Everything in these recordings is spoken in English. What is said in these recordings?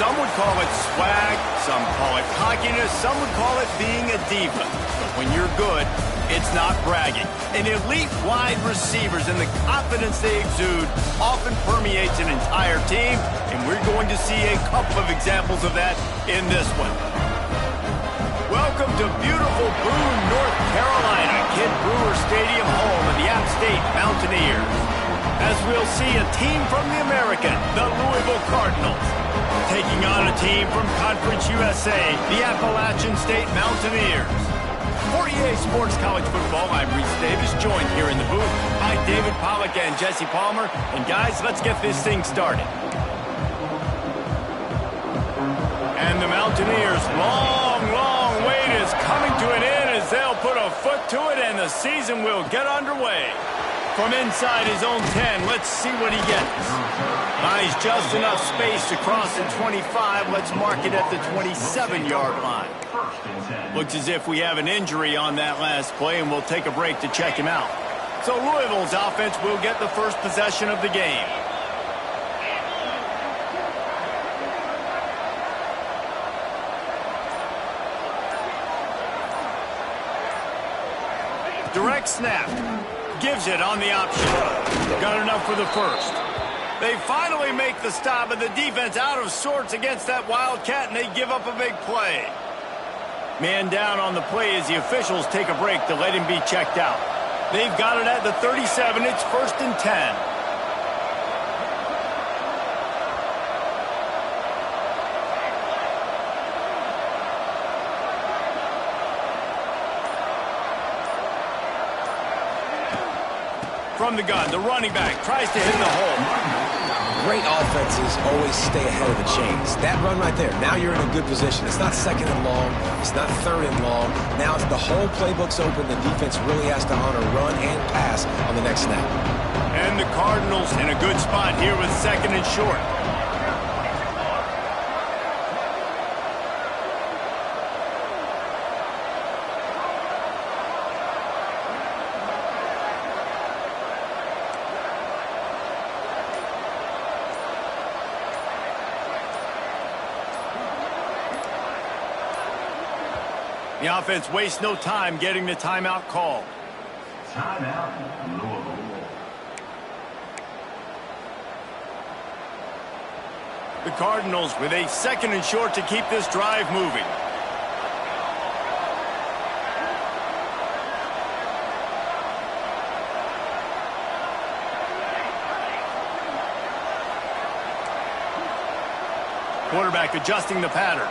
Some would call it swag, some call it cockiness, some would call it being a diva. But when you're good, it's not bragging. And elite wide receivers and the confidence they exude often permeates an entire team, and we're going to see a couple of examples of that in this one. Welcome to beautiful Boone, North Carolina, Kid Brewer Stadium, home of the App State Mountaineers. As we'll see a team from the American, the Louisville Cardinals, taking on a team from Conference USA, the Appalachian State Mountaineers. For EA Sports College Football, I'm Reese Davis, joined here in the booth by David Pollack and Jesse Palmer. And guys, let's get this thing started. And the Mountaineers' long wait is coming to an end as they'll put a foot to it and the season will get underway. From inside his own 10, let's see what he gets. Buys just enough space to cross the 25. Let's mark it at the 27-yard line. Looks as if we have an injury on that last play, and we'll take a break to check him out. So Louisville's offense will get the first possession of the game. Direct snap. Gives it on the option. Got enough for the first. They finally make the stop, and the defense out of sorts against that Wildcat, and they give up a big play. Man down on the play as the officials take a break to let him be checked out. They've got it at the 37. It's 1st and 10. From the gun, the running back tries to hit the hole. Great offenses always stay ahead of the chains. That run right there, now you're in a good position. It's not 2nd and long. It's not 3rd and long. Now the whole playbook's open. The defense really has to honor run and pass on the next snap. And the Cardinals in a good spot here with 2nd and short. The offense wastes no time getting the timeout called. Timeout, Louisville. The Cardinals with a 2nd and short to keep this drive moving. Quarterback adjusting the pattern.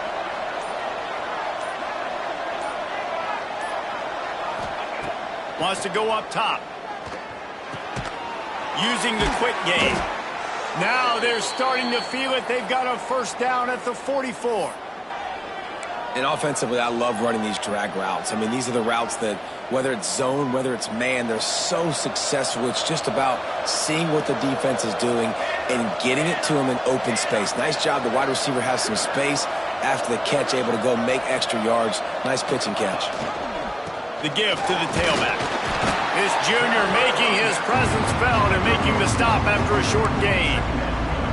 Wants to go up top. Using the quick game. Now they're starting to feel it. They've got a first down at the 44. And offensively, I love running these drag routes. I mean, these are the routes that, whether it's zone, whether it's man, they're so successful. It's just about seeing what the defense is doing and getting it to them in open space. Nice job. The wide receiver has some space after the catch, able to go make extra yards. Nice pitch and catch. The give to the tailback. This junior making his presence felt and making the stop after a short gain.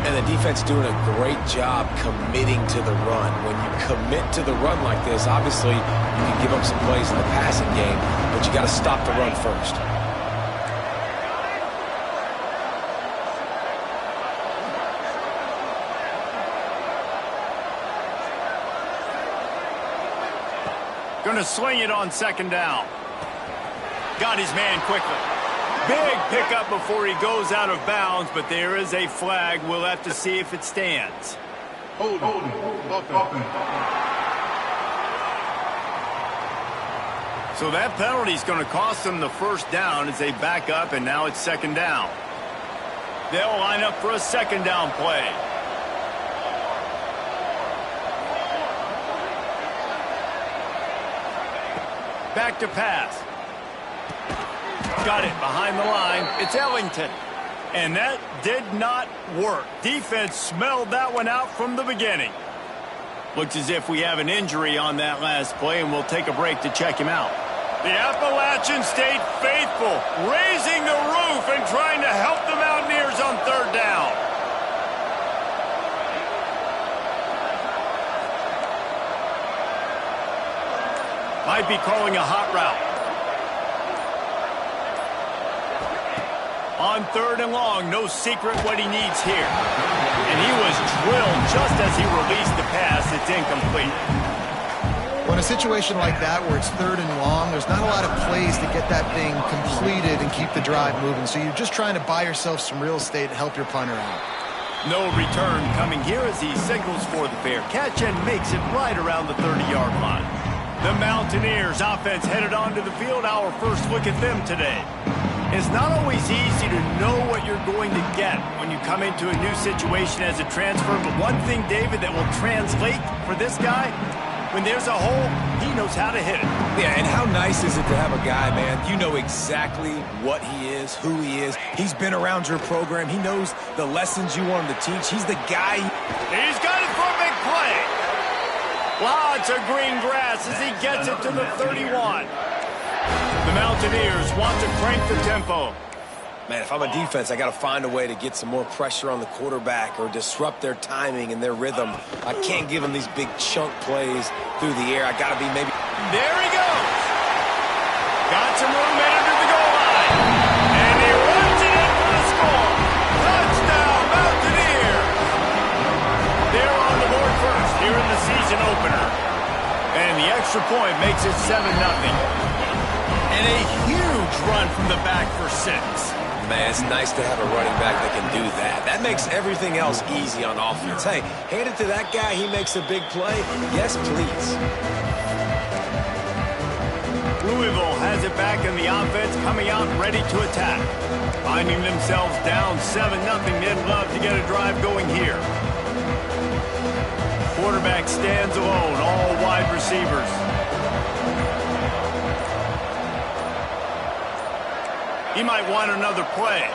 And the defense doing a great job committing to the run. When you commit to the run like this, obviously you can give up some plays in the passing game, but you got to stop the run first. Going to swing it on second down. Got his man quickly. Big pickup before he goes out of bounds, but there is a flag. We'll have to see if it stands. Holding. So that penalty is going to cost them the first down as they back up, and now it's second down. They'll line up for a second down play. Back to pass. Got it behind the line. It's Ellington. And that did not work. Defense smelled that one out from the beginning. Looks as if we have an injury on that last play, and we'll take a break to check him out. The Appalachians stayed faithful, raising the roof and trying to help the Mountaineers on third down. Might be calling a hot route. On third and long, no secret what he needs here. And he was drilled just as he released the pass. It's incomplete. Well, in a situation like that where it's third and long, there's not a lot of plays to get that thing completed and keep the drive moving. So you're just trying to buy yourself some real estate and help your punter out. No return coming here as he signals for the fair catch and makes it right around the 30-yard line. The Mountaineers offense headed onto the field. Our first look at them today. It's not always easy to know what you're going to get when you come into a new situation as a transfer, but one thing, David, that will translate for this guy, when there's a hole, he knows how to hit it. Yeah, and how nice is it to have a guy, man, you know exactly what he is, who he is. He's been around your program. He knows the lessons you want him to teach. He's the guy. He's got it for a big play. Lots of green grass as he gets it to the 31. The Mountaineers want to crank the tempo. Man, if I'm a defense, I got to find a way to get some more pressure on the quarterback or disrupt their timing and their rhythm. I can't give them these big chunk plays through the air. I got to be maybe... There he goes. Got some room in under the goal line. And he runs it in for the score. Touchdown, Mountaineers. They're on the board first here in the season opener. And the extra point makes it 7-0. And a huge run from the back for 6. Man, it's nice to have a running back that can do that. That makes everything else easy on offense. Hey, hand it to that guy. He makes a big play. Yes, please. Louisville has it back in the offense, coming out ready to attack. Finding themselves down 7-0. They'd love to get a drive going here. Quarterback stands alone, all wide receivers. He might want another play.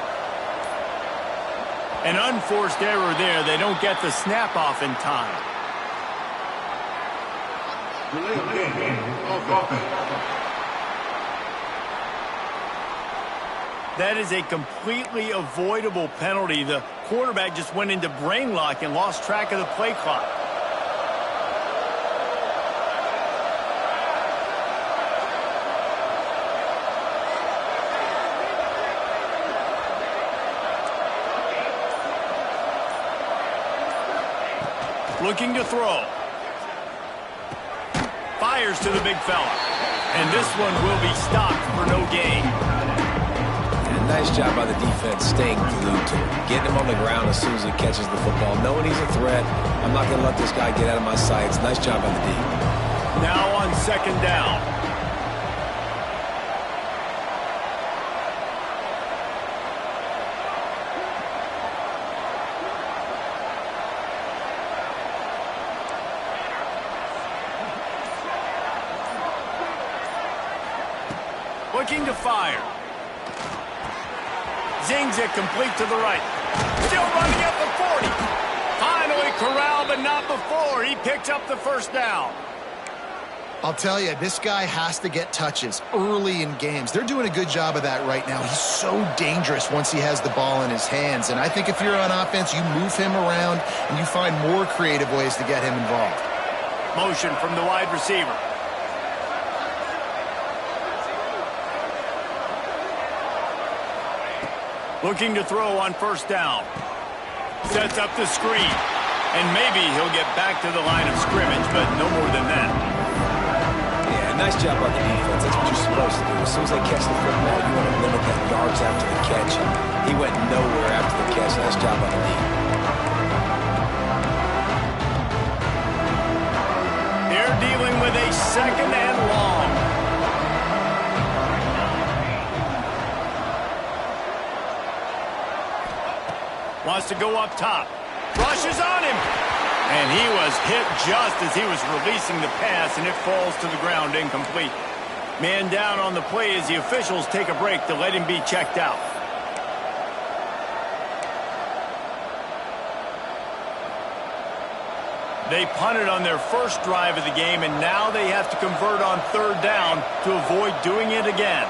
An unforced error there. They don't get the snap off in time. That is a completely avoidable penalty. The quarterback just went into brain lock and lost track of the play clock. Looking to throw. Fires to the big fella. And this one will be stopped for no gain. And nice job by the defense staying glued to him, getting him on the ground as soon as he catches the football, knowing he's a threat. I'm not going to let this guy get out of my sights. Nice job by the D. Now on second down. Looking to fire. Zings it complete to the right. Still running at the 40. Finally corralled, but not before. He picks up the first down. I'll tell you, this guy has to get touches early in games. They're doing a good job of that right now. He's so dangerous once he has the ball in his hands. And I think if you're on offense, you move him around and you find more creative ways to get him involved. Motion from the wide receiver. Looking to throw on first down. Sets up the screen. And maybe he'll get back to the line of scrimmage, but no more than that. Yeah, nice job by the defense. That's what you're supposed to do. As soon as they catch the football, you want to limit that yards after the catch. He went nowhere after the catch. Nice job by the D. They're dealing with a second and long. Wants to go up top. Rushes on him. And he was hit just as he was releasing the pass, and it falls to the ground incomplete. Man down on the play as the officials take a break to let him be checked out. They punted on their first drive of the game, and now they have to convert on third down to avoid doing it again.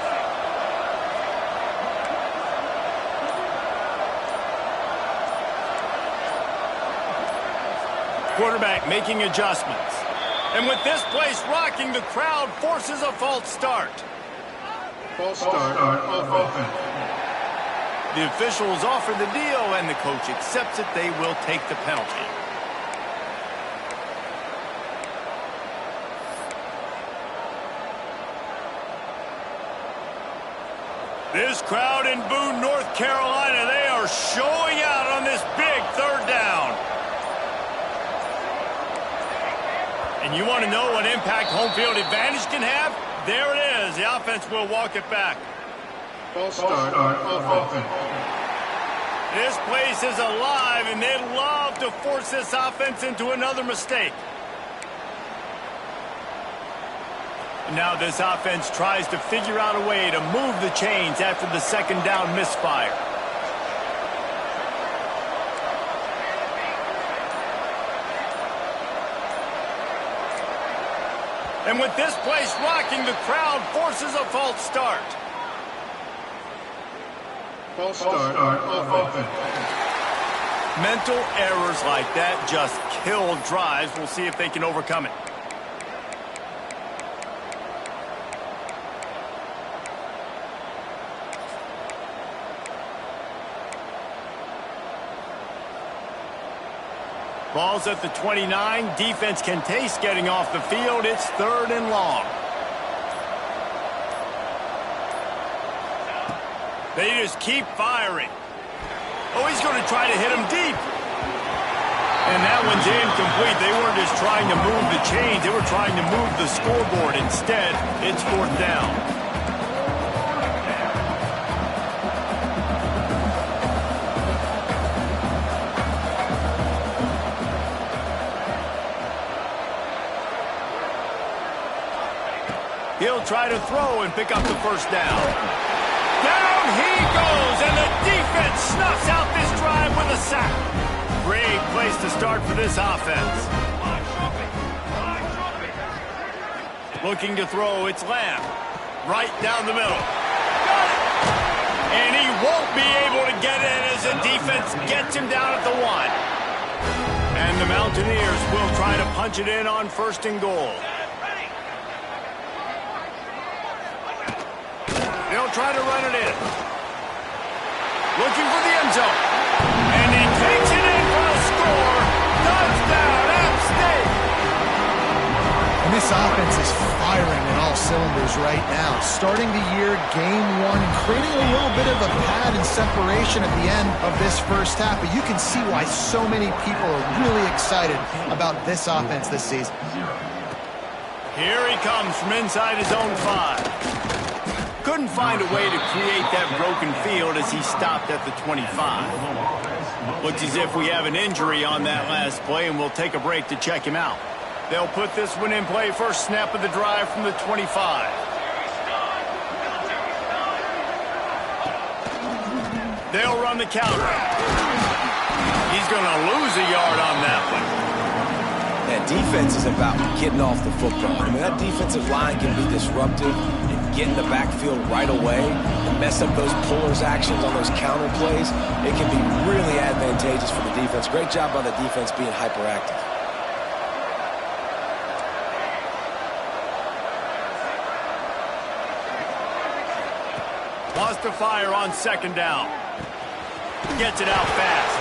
Quarterback making adjustments. And with this place rocking, the crowd forces a false start. False start of offense. The officials offer the deal, and the coach accepts it. They will take the penalty. This crowd in Boone, North Carolina, they are showing out on this big third down. And you want to know what impact home field advantage can have? There it is. The offense will walk it back. False start of offense. This place is alive, and they'd love to force this offense into another mistake. Now this offense tries to figure out a way to move the chains after the second down misfire. And with this place rocking, the crowd forces a false start. False start of offense. Mental errors like that just kill drives. We'll see if they can overcome it. Ball's at the 29. Defense can taste getting off the field. It's third and long. They just keep firing. Oh, he's going to try to hit him deep. And that one's incomplete. They weren't just trying to move the chains. They were trying to move the scoreboard. Instead, it's fourth down. He'll try to throw and pick up the first down. Down he goes, and the defense snuffs out this drive with a sack. Great place to start for this offense. Looking to throw, it's Lamb. Right down the middle. Got it! And he won't be able to get it as the defense gets him down at the 1. And the Mountaineers will try to punch it in on first and goal. They'll try to run it in. Looking for the end zone. And he takes it in for a score. Touchdown, App State. And this This offense is firing on all cylinders right now. Starting the year, game one, creating a little bit of a pad and separation at the end of this first half. But you can see why so many people are really excited about this offense this season. Here he comes from inside his own 5. Couldn't find a way to create that broken field as he stopped at the 25. Looks as if we have an injury on that last play, and we'll take a break to check him out. They'll put this one in play, first snap of the drive from the 25. They'll run the counter. He's going to lose a yard on that one. That defense is about getting off the football. I mean, that defensive line can be disruptive and get in the backfield right away and mess up those pullers actions on those counter plays. It can be really advantageous for the defense. Great job by the defense being hyperactive. Wants to fire on second down. Gets it out fast.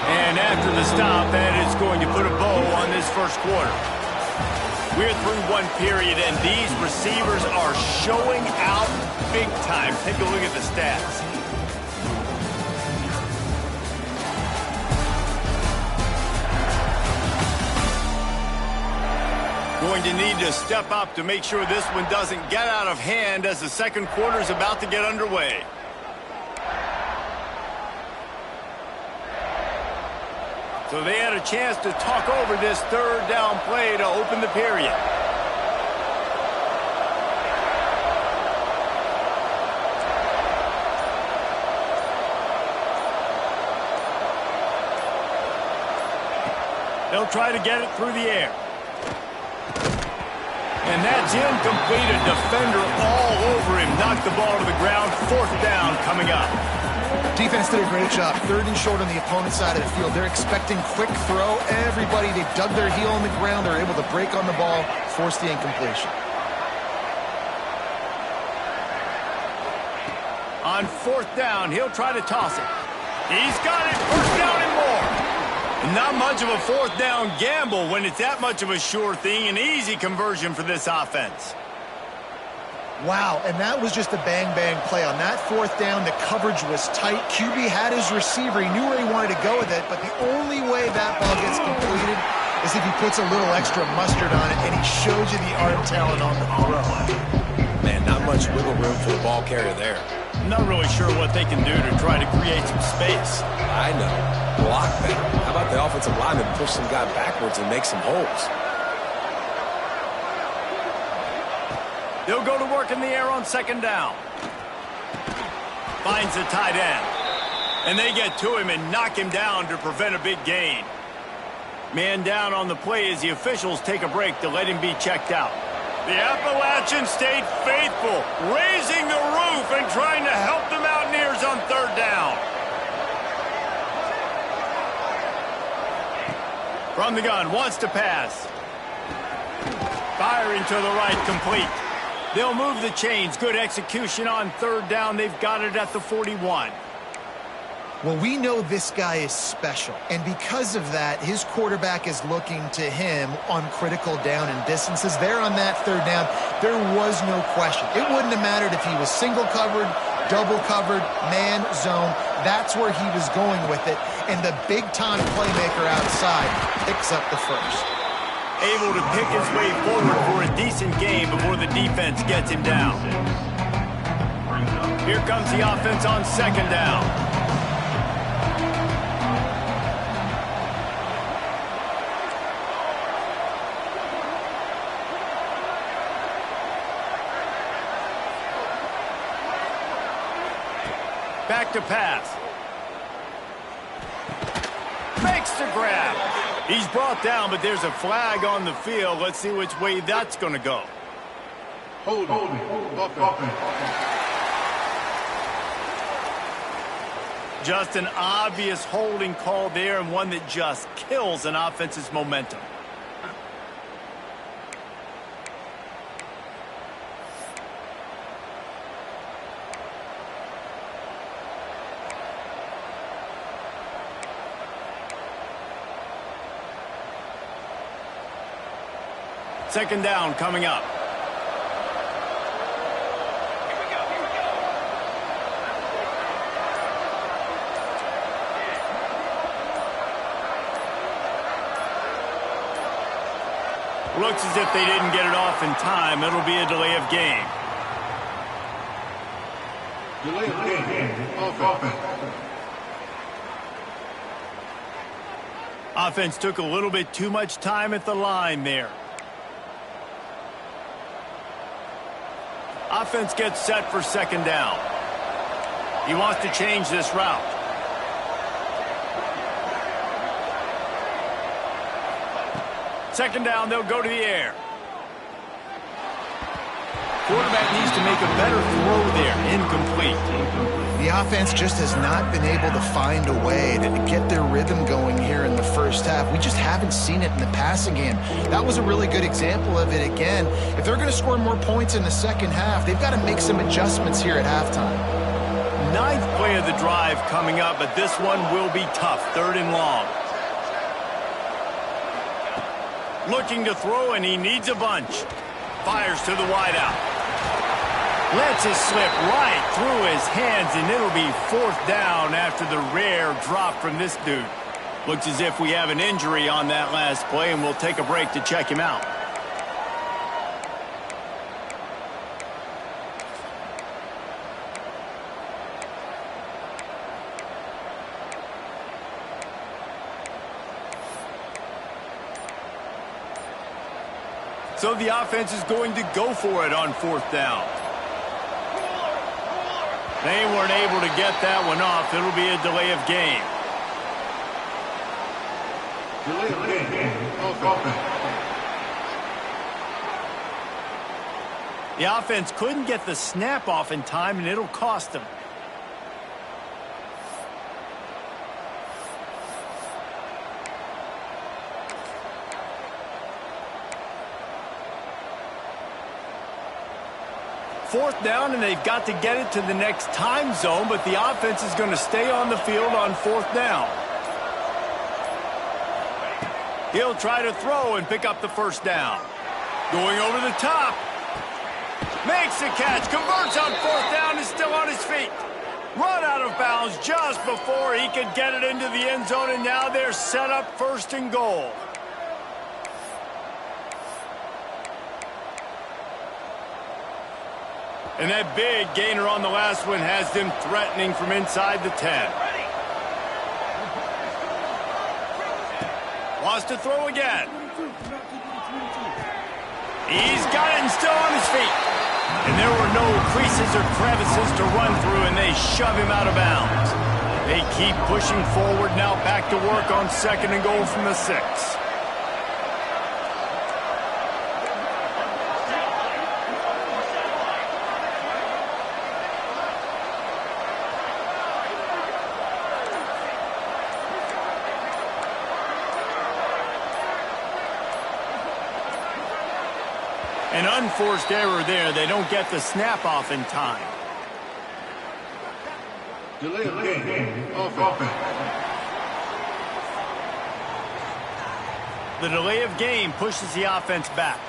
And after the stop, that is going to put a bow on this first quarter. We're through one period, and these receivers are showing out big time. Take a look at the stats. Going to need to step up to make sure this one doesn't get out of hand as the second quarter is about to get underway. So they had a chance to talk over this third down play to open the period. They'll try to get it through the air. And that's incomplete. A defender all over him. Knocked the ball to the ground. Fourth down coming up. Defense did a great job. Third and short on the opponent's side of the field. They're expecting quick throw. Everybody, they dug their heel on the ground. They're able to break on the ball, force the incompletion. On fourth down, he'll try to toss it. He's got it. First down and more. Not much of a fourth down gamble when it's that much of a sure thing. An easy conversion for this offense. Wow, and that was just a bang-bang play. On that fourth down, the coverage was tight. QB had his receiver. He knew where he wanted to go with it, but the only way that ball gets completed is if he puts a little extra mustard on it, and he shows you the arm talent on the throw. Man, not much wiggle room for the ball carrier there. Not really sure what they can do to try to create some space. I know. Block better. How about the offensive lineman push some guy backwards and make some holes? They'll go to work in the air on second down. Finds the tight end. And they get to him and knock him down to prevent a big gain. Man down on the play as the officials take a break to let him be checked out. The Appalachians stayed faithful, raising the roof and trying to help the Mountaineers on third down. From the gun, wants to pass. Firing to the right, complete. They'll move the chains. Good execution on third down. They've got it at the 41. Well, we know this guy is special, and because of that, his quarterback is looking to him on critical down and distances. There on that third down, there was no question. It wouldn't have mattered if he was single covered, double covered, man, zone. That's where he was going with it, and the big-time playmaker outside picks up the first. Able to pick his way forward for a decent game before the defense gets him down. Here comes the offense on second down. Back to pass. Makes the grab. He's brought down, but there's a flag on the field. Let's see which way that's going to go. Holding. Offense. Just an obvious holding call there, and one that just kills an offense's momentum. Second down coming up. Looks as if they didn't get it off in time. It'll be a delay of game. Delay of game. Offense. Offense took a little bit too much time at the line there. Offense gets set for second down. He wants to change this route. Second down, they'll go to the air. Quarterback needs to make a better throw there. Incomplete. The offense just has not been able to find a way to get their rhythm going here in the first half. We just haven't seen it in the passing game. That was a really good example of it again. If they're going to score more points in the second half, they've got to make some adjustments here at halftime. Ninth play of the drive coming up, but this one will be tough. Third and long. Looking to throw, and he needs a bunch. Fires to the wideout. Lets it slip right through his hands, and it'll be fourth down after the rare drop from this dude. Looks as if we have an injury on that last play, and we'll take a break to check him out. So the offense is going to go for it on fourth down. They weren't able to get that one off. It'll be a delay of game. Delay of game. Offense. The offense couldn't get the snap off in time, and it'll cost them. Fourth down, and they've got to get it to the next time zone, but the offense is going to stay on the field on fourth down. He'll try to throw and pick up the first down. Going over the top. Makes the catch, converts on fourth down, is still on his feet. Run out of bounds just before he could get it into the end zone, and now they're set up first and goal. And that big gainer on the last one has them threatening from inside the 10. Wants to throw again. He's got it and still on his feet. And there were no creases or crevices to run through, and they shove him out of bounds. They keep pushing forward, now back to work on second and goal from the 6. An unforced error there. They don't get the snap off in time. Delay of game. Offense. The delay of game pushes the offense back.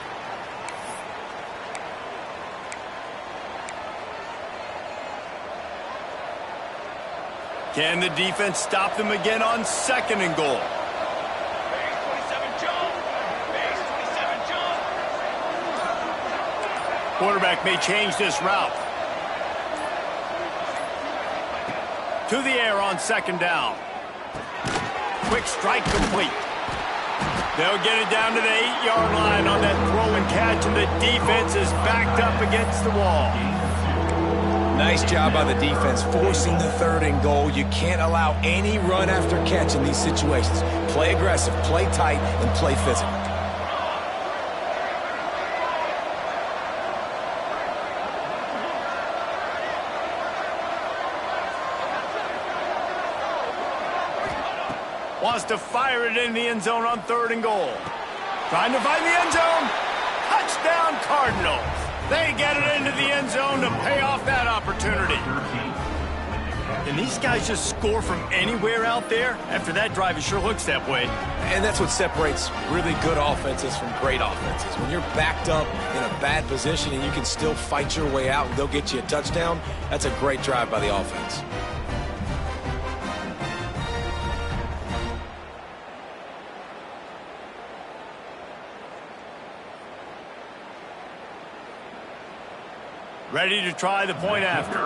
Can the defense stop them again on second and goal? Quarterback may change this route. To the air on second down. Quick strike complete. They'll get it down to the 8-yard line on that throw and catch, and the defense is backed up against the wall. Nice job by the defense forcing the third and goal. You can't allow any run after catch in these situations. Play aggressive, play tight, and play physical. Wants to fire it in the end zone on third and goal. Trying to find the end zone. Touchdown, Cardinals. They get it into the end zone to pay off that opportunity. Can these guys just score from anywhere out there? After that drive, it sure looks that way. And that's what separates really good offenses from great offenses. When you're backed up in a bad position and you can still fight your way out and go get you a touchdown, that's a great drive by the offense. Ready to try the point after.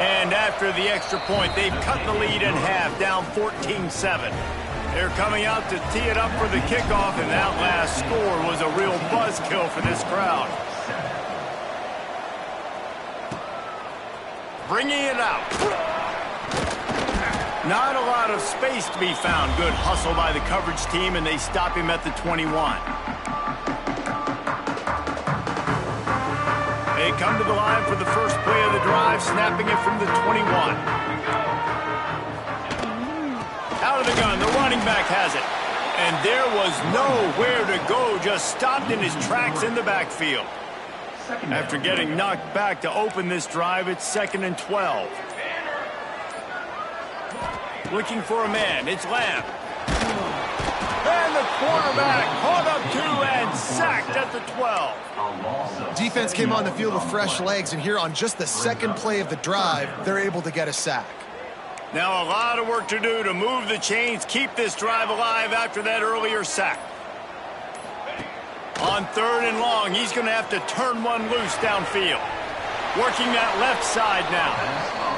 And after the extra point, they've cut the lead in half, down 14-7. They're coming out to tee it up for the kickoff, and that last score was a real buzzkill for this crowd. Bringing it out. Not a lot of space to be found. Good hustle by the coverage team, and they stop him at the 21. They come to the line for the first play of the drive, snapping it from the 21. Out of the gun, the running back has it. And there was nowhere to go, just stopped in his tracks in the backfield. After getting knocked back to open this drive, it's 2nd and 12. Looking for a man, it's Lamb. And the quarterback caught up to and sacked at the 12. Defense came on the field with fresh legs, and here on just the second play of the drive, they're able to get a sack. Now a lot of work to do to move the chains, keep this drive alive after that earlier sack. On 3rd and long, he's going to have to turn one loose downfield. Working that left side now.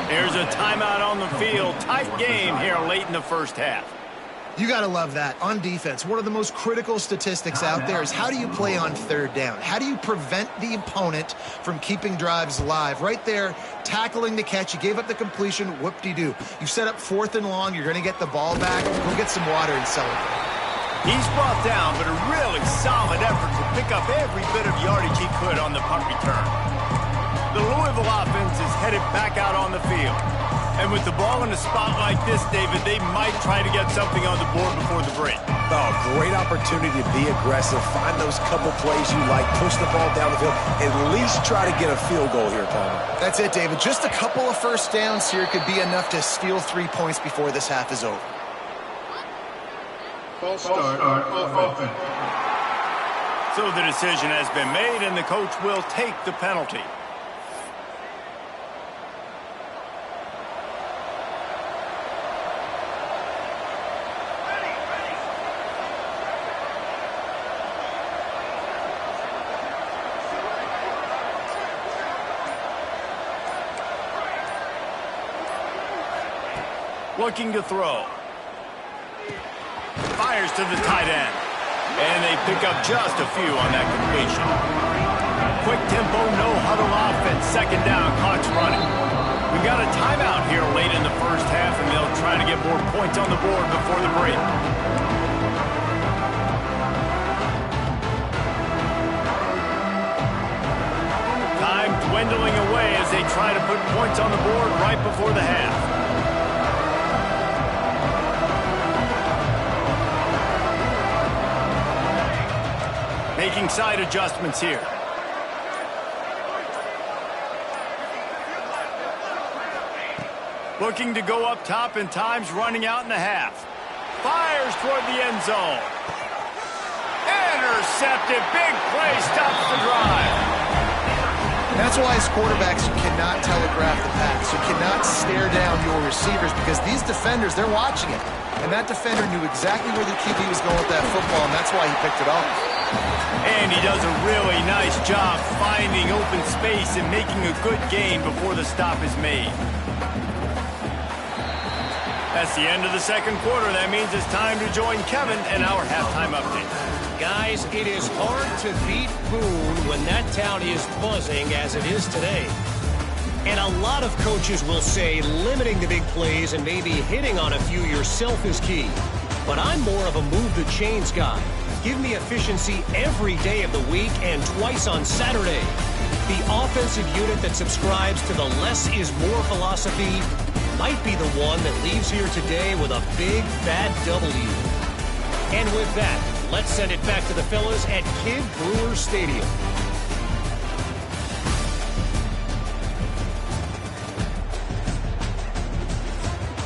There's a timeout on the field. Tight game here late in the first half. You got to love that. On defense, one of the most critical statistics out there is how do you play on 3rd down? How do you prevent the opponent from keeping drives alive? Right there, tackling the catch. You gave up the completion. Whoop-de-doo. You set up 4th and long. You're going to get the ball back. Go get some water and celebrate. He's brought down, but a really solid effort to pick up every bit of yardage he could on the punt return. The Louisville offense is headed back out on the field. And with the ball in a spot like this, David, they might try to get something on the board before the break. Oh, great opportunity to be aggressive. Find those couple plays you like. Push the ball down the field. At least try to get a field goal here, Palmer. That's it, David. Just a couple of first downs here could be enough to steal 3 points before this half is over. False start on offense. So the decision has been made, and the coach will take the penalty. Looking to throw. Fires to the tight end. And they pick up just a few on that completion. Quick tempo, no huddle offense. 2nd down, clock's running. We've got a timeout here late in the first half, and they'll try to get more points on the board before the break. Time dwindling away as they try to put points on the board right before the half. Making side adjustments here. Looking to go up top, and time's running out in the half. Fires toward the end zone. Intercepted. Big play stops the drive. That's why as quarterbacks you cannot telegraph the pass. You cannot stare down your receivers because these defenders, they're watching it. And that defender knew exactly where the QB was going with that football, and that's why he picked it off. And he does a really nice job finding open space and making a good gain before the stop is made. That's the end of the second quarter. That means it's time to join Kevin and our halftime update. Guys, it is hard to beat Boone when that town is buzzing as it is today. And a lot of coaches will say limiting the big plays and maybe hitting on a few yourself is key. But I'm more of a move the chains guy. Give me efficiency every day of the week and twice on Saturday. The offensive unit that subscribes to the less is more philosophy might be the one that leaves here today with a big, fat W. And with that, let's send it back to the fellas at Kidd Brewer Stadium.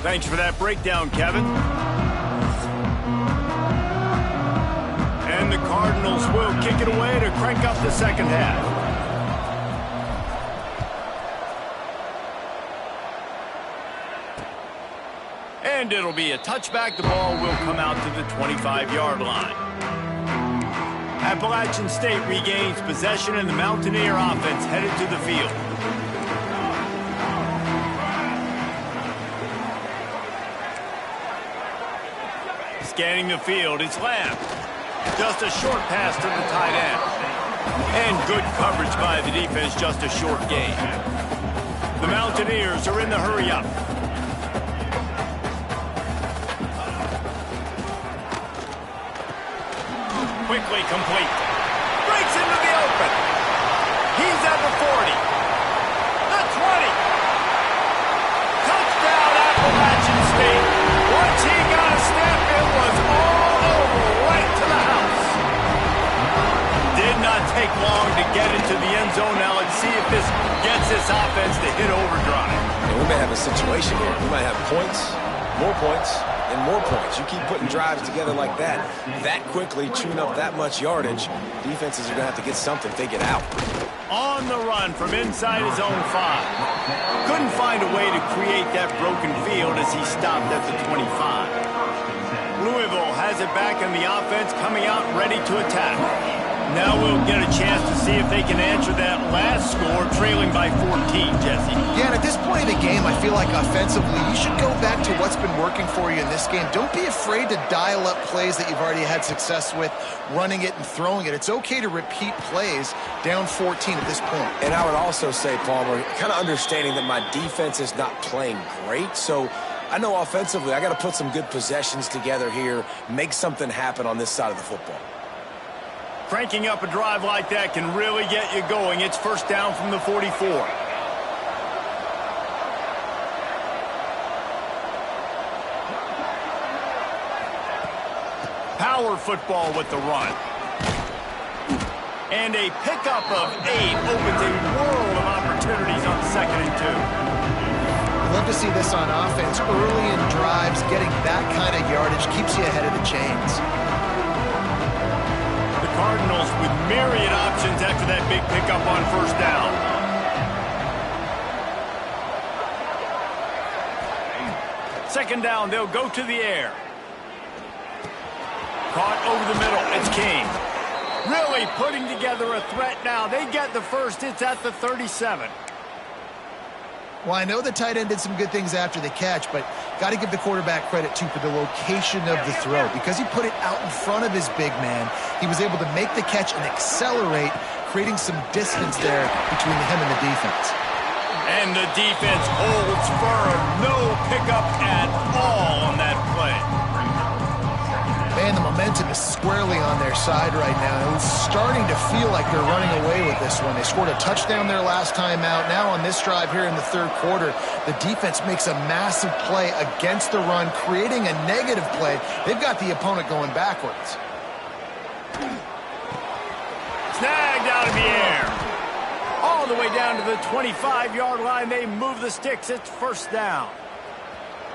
Thanks for that breakdown, Kevin. And the Cardinals will kick it away to crank up the second half. And it'll be a touchback. The ball will come out to the 25-yard line. Appalachian State regains possession, and the Mountaineer offense headed to the field. Scanning the field, it's Lamb. Just a short pass to the tight end. And good coverage by the defense, just a short gain. The Mountaineers are in the hurry-up. Quickly complete. Breaks into the open. He's at the 40. The 20. Touchdown, Appalachian State. Once he got a step, it was all over, right to the house. Did not take long to get into the end zone. Now let's see if this gets this offense to hit overdrive. And we may have a situation here. We might have points, and more points. You keep putting drives together like that quickly, chewing up that much yardage, defenses are going to have to get something figured out. On the run from inside his own 5. Couldn't find a way to create that broken field as he stopped at the 25. Louisville has it back in the offense, coming out ready to attack. Now we'll get a chance to see if they can answer that last score, trailing by 14, Jesse. Yeah, and at this point in the game, I feel like offensively, you should go back to what's been working for you in this game. Don't be afraid to dial up plays that you've already had success with, running it and throwing it. It's okay to repeat plays down 14 at this point. And I would also say, Palmer, kind of understanding that my defense is not playing great, so I know offensively I got to put some good possessions together here, make something happen on this side of the football. Cranking up a drive like that can really get you going. It's first down from the 44. Power football with the run. And a pickup of 8 opens a world of opportunities on 2nd and 2. I'd love to see this on offense. Early in drives, getting that kind of yardage keeps you ahead of the chains. Cardinals with myriad options after that big pickup on first down. Second down, they'll go to the air. Caught over the middle, it's King. Really putting together a threat now. They get the first, it's at the 37. Well, I know the tight end did some good things after the catch, but got to give the quarterback credit, too, for the location of the throw. Because he put it out in front of his big man, he was able to make the catch and accelerate, creating some distance there between him and the defense. And the defense holds firm. No pickup at all on that play. Man, the momentum is squarely on their side right now. It's starting to feel like they're running away with this one. They scored a touchdown their last time out. Now on this drive here in the third quarter, the defense makes a massive play against the run, creating a negative play. They've got the opponent going backwards. Snagged out of the air. All the way down to the 25-yard line. They move the sticks. It's first down.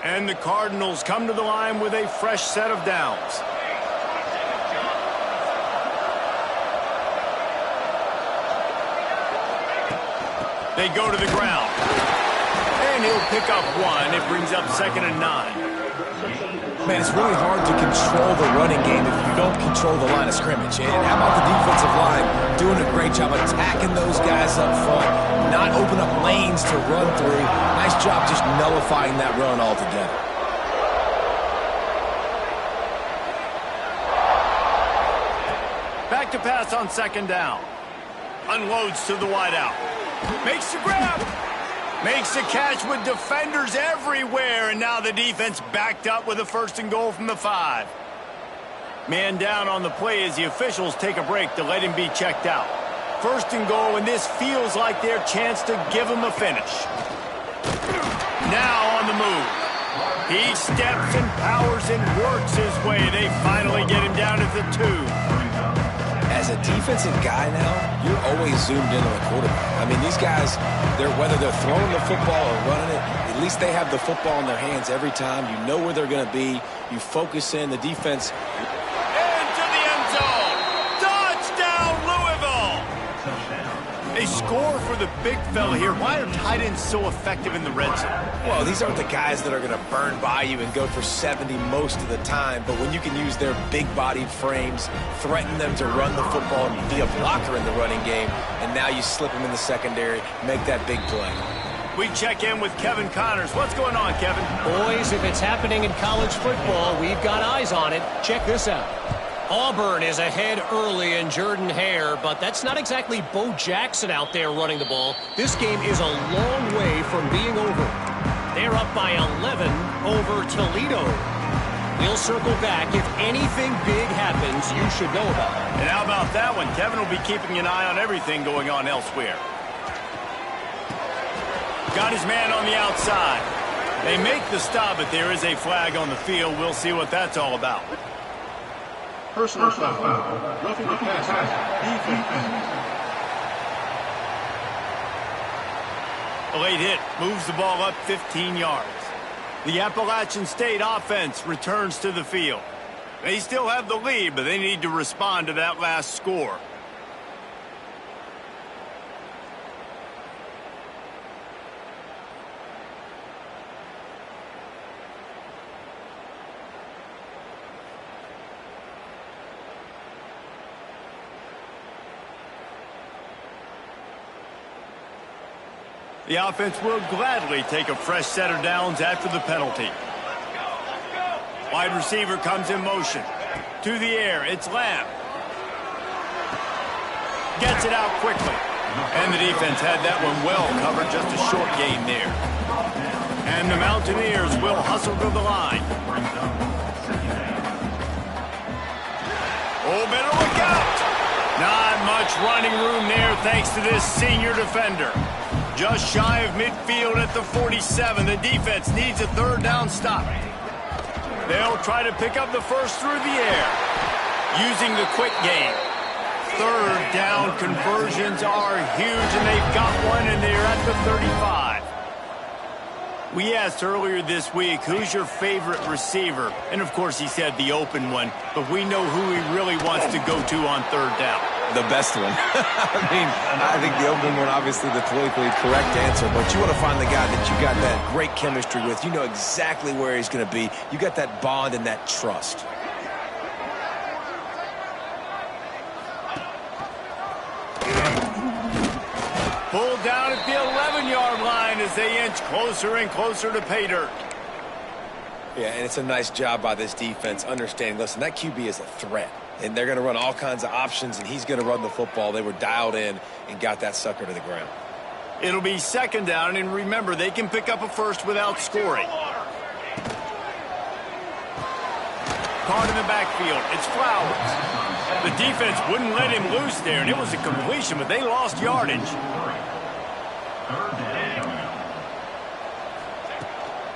And the Cardinals come to the line with a fresh set of downs. They go to the ground. And he'll pick up 1. It brings up 2nd and 9. Man, it's really hard to control the running game if you don't control the line of scrimmage. And how about the defensive line doing a great job attacking those guys up front, not open up lanes to run through. Nice job just nullifying that run altogether. Back to pass on 2nd down. Unloads to the wideout. Makes the grab. Makes the catch with defenders everywhere. And now the defense backed up with a 1st and goal from the 5. Man down on the play as the officials take a break to let him be checked out. 1st and goal, and this feels like their chance to give him a finish. Now on the move. He steps and powers and works his way. They finally get him down at the 2. As a defense, defensive guy now, you're always zoomed in on the quarterback. I mean, these guys, whether they're throwing the football or running it, at least they have the football in their hands every time. You know where they're going to be. You focus in. The defense. Into the end zone. Touchdown, Louisville. A score for the big fella here. Why are tight ends so effective in the red zone? Well, these aren't the guys that are going to burn by you and go for 70 most of the time, but when you can use their big-bodied frames, threaten them to run the football and be a blocker in the running game, and now you slip them in the secondary, make that big play. We check in with Kevin Connors. What's going on, Kevin? Boys, if it's happening in college football, we've got eyes on it. Check this out. Auburn is ahead early in Jordan-Hare, but that's not exactly Bo Jackson out there running the ball. This game is a long way from being over. They're up by 11 over Toledo. We'll circle back. If anything big happens, you should know about it. And how about that one? Kevin will be keeping an eye on everything going on elsewhere. Got his man on the outside. They make the stop, but there is a flag on the field. We'll see what that's all about. Personal foul. Roughing the passer. Defense. A late hit moves the ball up 15 yards. The Appalachian State offense returns to the field. They still have the lead, but they need to respond to that last score. The offense will gladly take a fresh set of downs after the penalty. Wide receiver comes in motion. To the air, it's Lamb. Gets it out quickly. And the defense had that one well covered, just a short gain there. And the Mountaineers will hustle to the line. Oh, better look out. Not much running room there thanks to this senior defender. Just shy of midfield at the 47. The defense needs a third down stop. They'll try to pick up the first through the air, using the quick game. Third down conversions are huge, and they've got one, and they're at the 35. We asked earlier this week, who's your favorite receiver? And, of course, he said the open one, but we know who he really wants to go to on third down. The best one. I think the open one, obviously the politically correct answer, but you want to find the guy that you got that great chemistry with. You know exactly where he's going to be. You got that bond and that trust. Pulled down at the 11-yard line as they inch closer and closer to pay dirt. Yeah, and it's a nice job by this defense understanding, listen, that QB is a threat. And they're going to run all kinds of options, and he's going to run the football. They were dialed in and got that sucker to the ground. It'll be second down, and remember, they can pick up a first without scoring. Caught in the backfield. It's Flowers. The defense wouldn't let him loose there, and it was a completion, but they lost yardage.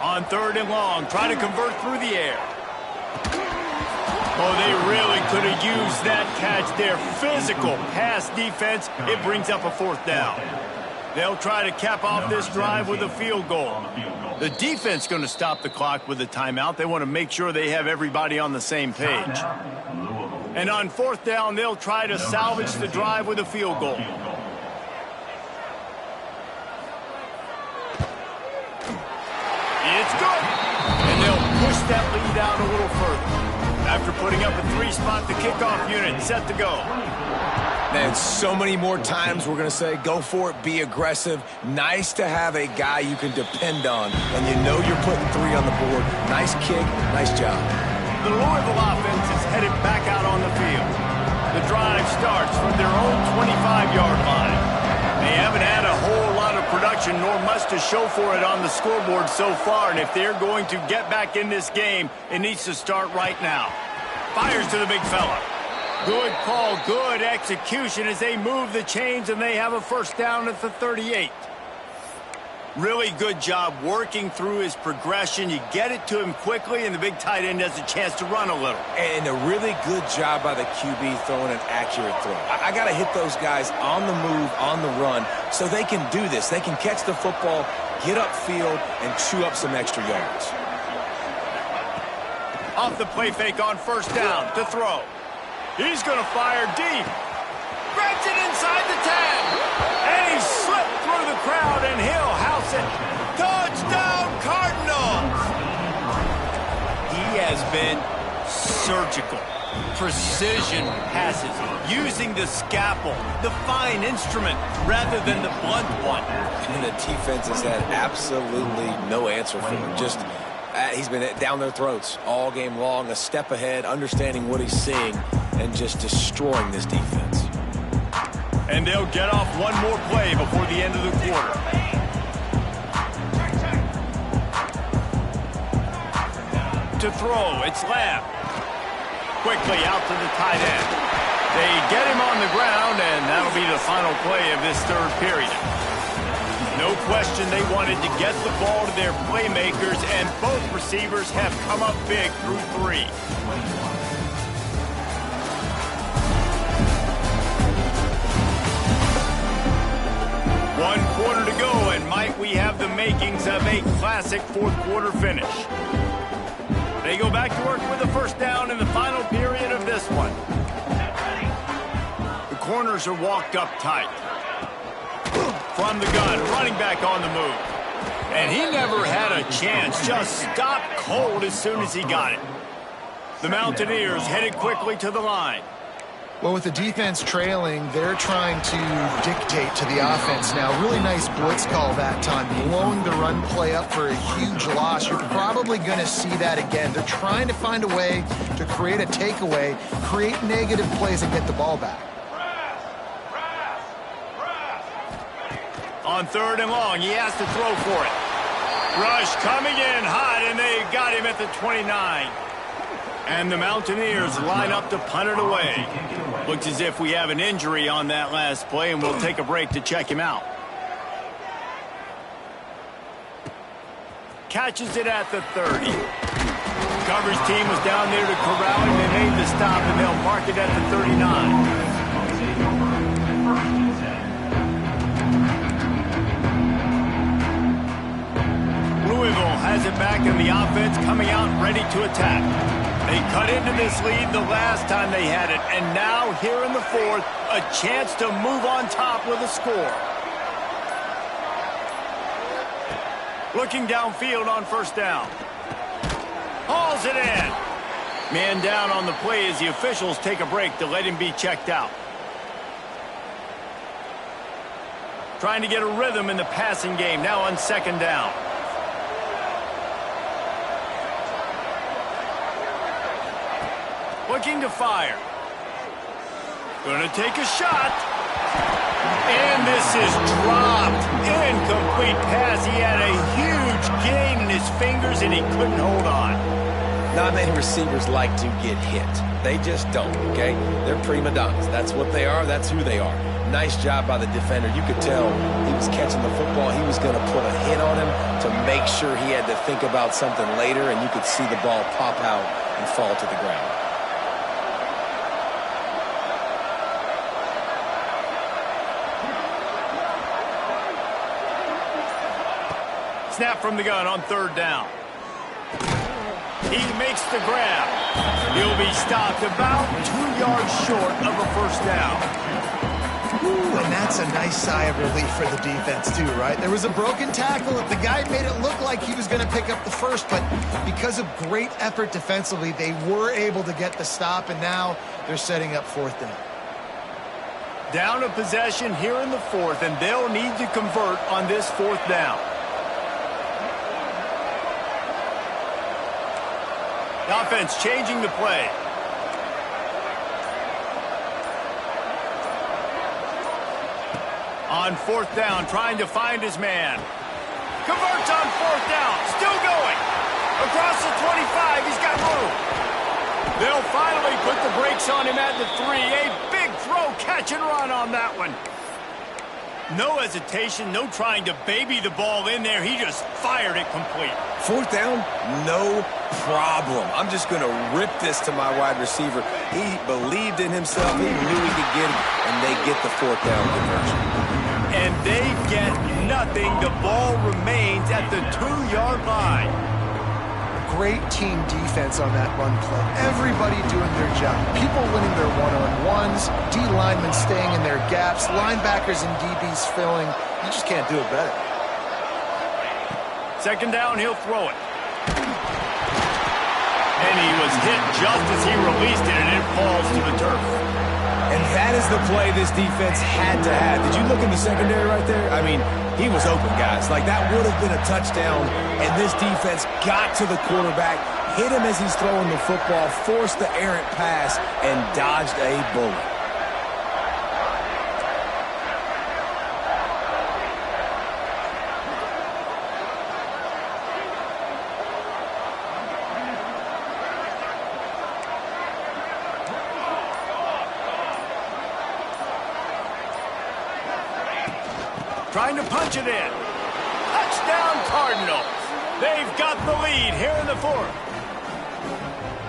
On third and long, try to convert through the air. Oh, they really could have used that catch there. Physical pass defense. It brings up a fourth down. They'll try to cap off this drive with a field goal. The defense going to stop the clock with a timeout. They want to make sure they have everybody on the same page. And on fourth down, they'll try to salvage the drive with a field goal. It's good. And they'll push that lead out a little further. After putting up a three-spot, the kickoff unit set to go. Man, so many more times we're going to say, go for it, be aggressive. Nice to have a guy you can depend on, and you know you're putting three on the board. Nice kick, nice job. The Louisville offense is headed back out on the field. The drive starts from their own 25-yard line. They haven't had a whole lot of production, nor much to show for it on the scoreboard so far, and if they're going to get back in this game, it needs to start right now. Fires to the big fella. Good call, good execution as they move the chains, and they have a first down at the 38. Really good job working through his progression. You get it to him quickly, and the big tight end has a chance to run a little. And a really good job by the QB throwing an accurate throw. I got to hit those guys on the move, on the run, so they can do this. They can catch the football, get upfield, and chew up some extra yards. Off the play fake on first down to throw. He's going to fire deep. Grabs it inside the 10. And he slipped through the crowd, and he'll house it. Touchdown, Cardinals! He has been surgical. Precision passes, using the scalpel, the fine instrument, rather than the blunt one. And the defense has had absolutely no answer for him. Just, he's been down their throats all game long, a step ahead, understanding what he's seeing, and just destroying this defense. And they'll get off one more play before the end of the quarter. To throw, it's Lamb. Quickly out to the tight end. They get him on the ground, and that'll be the final play of this third period. No question they wanted to get the ball to their playmakers, and both receivers have come up big through 3. 1 quarter to go, and might we have the makings of a classic fourth quarter finish. They go back to work with a first down in the final period of this one. The corners are walked up tight. From the gun, running back on the move. And he never had a chance, just stopped cold as soon as he got it. The Mountaineers headed quickly to the line. Well, with the defense trailing, they're trying to dictate to the offense now. Really nice blitz call that time, blowing the run play up for a huge loss. You're probably going to see that again. They're trying to find a way to create a takeaway, create negative plays, and get the ball back. On 3rd and long, he has to throw for it. Rush coming in hot, and they got him at the 29. And the Mountaineers line up to punt it away. Looks as if we have an injury on that last play, and we'll take a break to check him out. Catches it at the 30. Coverage team was down there to corral him. They made the stop, and they'll mark it at the 39. Louisville has it back, and the offense coming out ready to attack. They cut into this lead the last time they had it, and now here in the fourth, a chance to move on top with a score. Looking downfield on first down. Hauls it in. Man down on the play as the officials take a break to let him be checked out. Trying to get a rhythm in the passing game now on 2nd down. Looking to fire. Gonna take a shot. And this is dropped. Incomplete pass. He had a huge gain in his fingers, and he couldn't hold on. Not many receivers like to get hit. They just don't, okay? They're prima donnas. That's what they are. That's who they are. Nice job by the defender. You could tell he was catching the football. He was going to put a hit on him to make sure he had to think about something later, and you could see the ball pop out and fall to the ground. Snap from the gun on 3rd down. He makes the grab. He'll be stopped about 2 yards short of a first down. Ooh, and that's a nice sigh of relief for the defense too, right? There was a broken tackle. The guy made it look like he was going to pick up the first, but because of great effort defensively, they were able to get the stop, and now they're setting up 4th down. Down a possession here in the 4th, and they'll need to convert on this 4th down. The offense changing the play. On 4th down, trying to find his man. Converts on 4th down, still going. Across the 25, he's got room. They'll finally put the brakes on him at the 3. A big throw, catch and run on that one. No hesitation, no trying to baby the ball in there. He just fired it complete. Fourth down, no problem. I'm just going to rip this to my wide receiver. He believed in himself. He knew he could get it, and they get the fourth down conversion. And they get nothing. The ball remains at the 2-yard line. Great team defense on that run play. Everybody doing their job. People winning their one-on-ones, D linemen staying in their gaps, linebackers and DBs filling. You just can't do it better. Second down, he'll throw it. And he was hit just as he released it, and it falls to the turf. And that is the play this defense had to have. Did you look in the secondary right there? I mean, he was open, guys. Like, that would have been a touchdown, and this defense got to the quarterback, hit him as he's throwing the football, forced the errant pass, and dodged a bullet. Trying to punch it in. Touchdown, Cardinals. They've got the lead here in the fourth.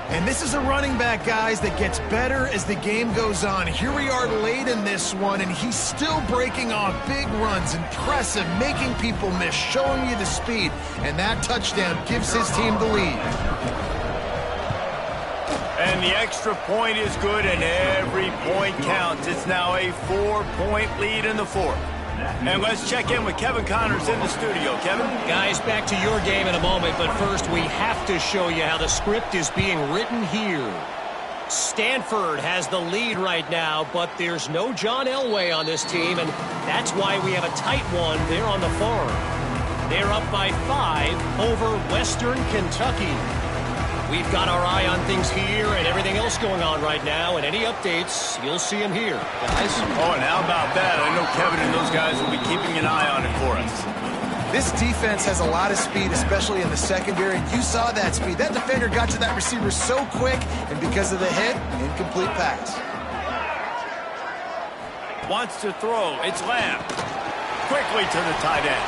And this is a running back, guys, that gets better as the game goes on. Here we are late in this one, and he's still breaking off big runs. Impressive, making people miss, showing you the speed. And that touchdown gives his team the lead. And the extra point is good, and every point counts. It's now a 4-point lead in the fourth. And let's check in with Kevin Connors in the studio. Kevin? Guys, back to your game in a moment, but first we have to show you how the script is being written here. Stanford has the lead right now, but there's no John Elway on this team, and that's why we have a tight one there on the farm. They're up by 5 over Western Kentucky. We've got our eye on things here and everything else going on right now, and any updates, you'll see them here. Guys? Oh, and how about that? I know Kevin and those guys will be keeping an eye on it for us. This defense has a lot of speed, especially in the secondary. You saw that speed. That defender got to that receiver so quick, and because of the hit, incomplete pass. Wants to throw. It's Lamb. Quickly to the tight end.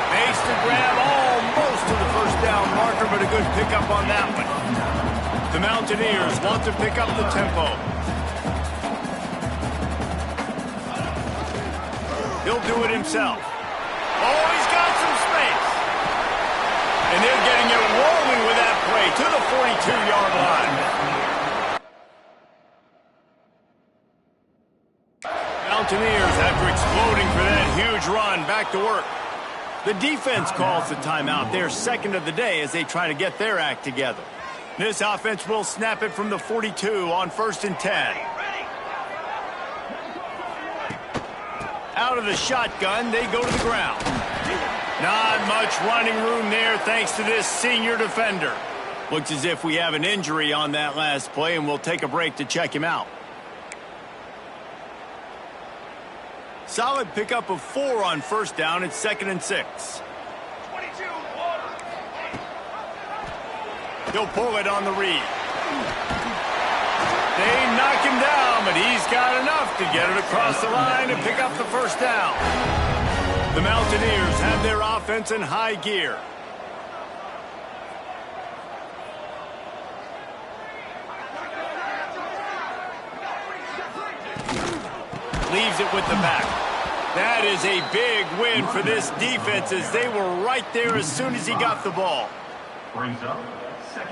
Makes the grab almost to the first down marker, but a good pickup on that one. The Mountaineers want to pick up the tempo. He'll do it himself. Oh, he's got some space. And they're getting it rolling with that play to the 42-yard line. Mountaineers, after exploding for that huge run, back to work. The defense calls the timeout, their second of the day, as they try to get their act together. This offense will snap it from the 42 on 1st and 10. Out of the shotgun, they go to the ground. Not much running room there thanks to this senior defender. Looks as if we have an injury on that last play, and we'll take a break to check him out. Solid pickup of 4 on 1st down. It's 2nd and 6. He'll pull it on the read. They knock him down, but he's got enough to get it across the line and pick up the 1st down. The Mountaineers have their offense in high gear. Leaves it with the back. That is a big win for this defense, as they were right there as soon as he got the ball.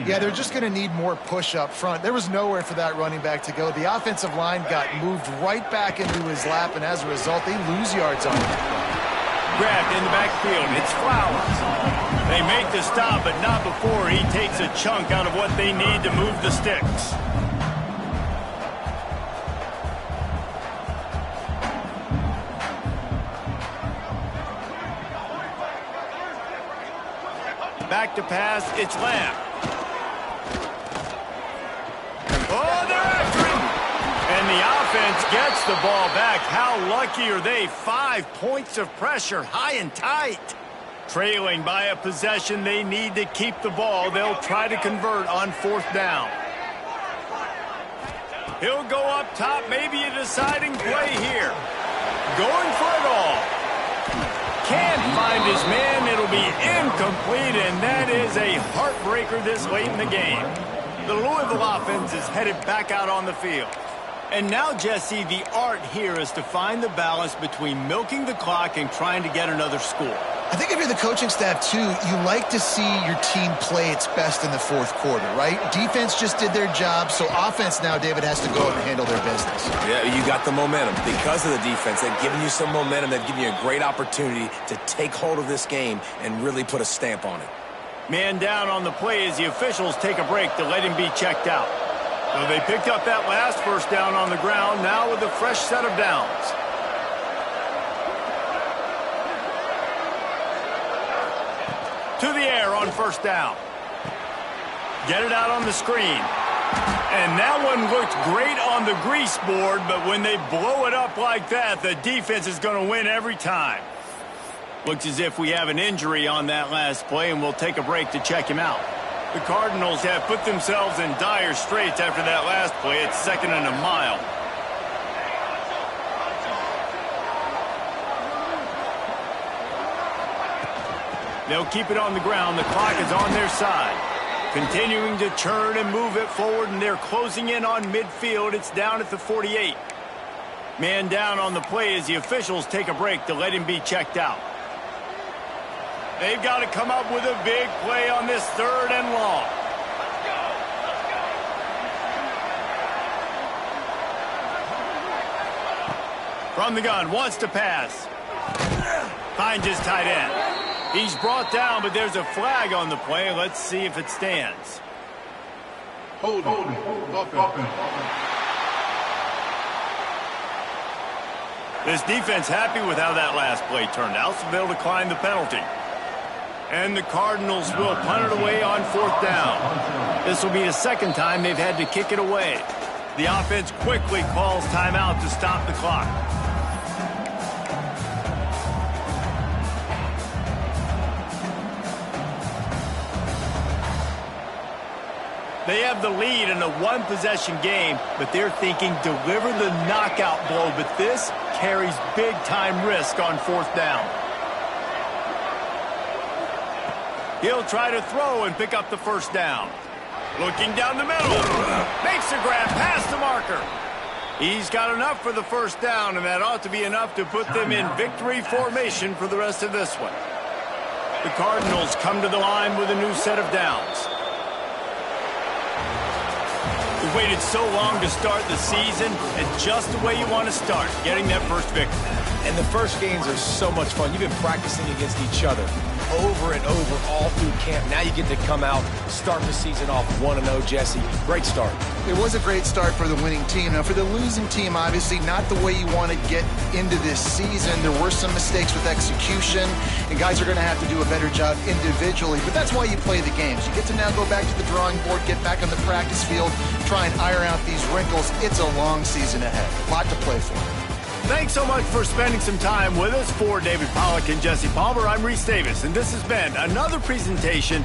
Yeah, they're just going to need more push up front. There was nowhere for that running back to go. The offensive line got moved right back into his lap, and as a result, they lose yards on him. Grabbed in the backfield. It's Flowers. They make the stop, but not before he takes a chunk out of what they need to move the sticks. Back to pass, it's Lamb. Oh, they're after him! And the offense gets the ball back. How lucky are they? 5 points of pressure, high and tight. Trailing by a possession, they need to keep the ball. They'll try to convert on 4th down. He'll go up top, maybe a deciding play here. going for it all. Can't find his man. It'll be incomplete, and that is a heartbreaker this late in the game. The Louisville offense is headed back out on the field. And now, Jesse, the art here is to find the balance between milking the clock and trying to get another score. I think if you're the coaching staff, too, you like to see your team play its best in the fourth quarter, right? Defense just did their job, so offense now, David, has to go out and handle their business. Yeah, you got the momentum. Because of the defense, they've given you some momentum. They've given you a great opportunity to take hold of this game and really put a stamp on it. Man down on the play as the officials take a break to let him be checked out. So they picked up that last first down on the ground, now with a fresh set of downs. To the air on first down. Get it out on the screen. And that one looked great on the grease board, but when they blow it up like that, the defense is going to win every time. Looks as if we have an injury on that last play, and we'll take a break to check him out. The Cardinals have put themselves in dire straits after that last play. It's 2nd and a mile. They'll keep it on the ground. The clock is on their side. Continuing to turn and move it forward, and they're closing in on midfield. It's down at the 48. Man down on the play as the officials take a break to let him be checked out. They've got to come up with a big play on this 3rd and long. From the gun, wants to pass. Finds his tight end. He's brought down, but there's a flag on the play. Let's see if it stands. Hold offense. This defense happy with how that last play turned out, so they'll decline the penalty. And the Cardinals will punt it away on 4th down. This will be the 2nd time they've had to kick it away. The offense quickly calls timeout to stop the clock. They have the lead in a one-possession game, but they're thinking deliver the knockout blow, but this carries big-time risk on 4th down. He'll try to throw and pick up the first down. Looking down the middle. Makes a grab past the marker. He's got enough for the first down, and that ought to be enough to put them in victory formation for the rest of this one. The Cardinals come to the line with a new set of downs. We've waited so long to start the season, and just the way you want to start, getting that first victory. And the first games are so much fun. You've been practicing against each other over and over all through camp. Now you get to come out, start the season off 1-0, Jesse. Great start. It was a great start for the winning team. Now, for the losing team, obviously not the way you want to get into this season. There were some mistakes with execution, and guys are going to have to do a better job individually. But that's why you play the games. You get to now go back to the drawing board, get back on the practice field, try and iron out these wrinkles. It's a long season ahead. A lot to play for. Thanks so much for spending some time with us. For David Pollack and Jesse Palmer, I'm Reese Davis, and this has been another presentation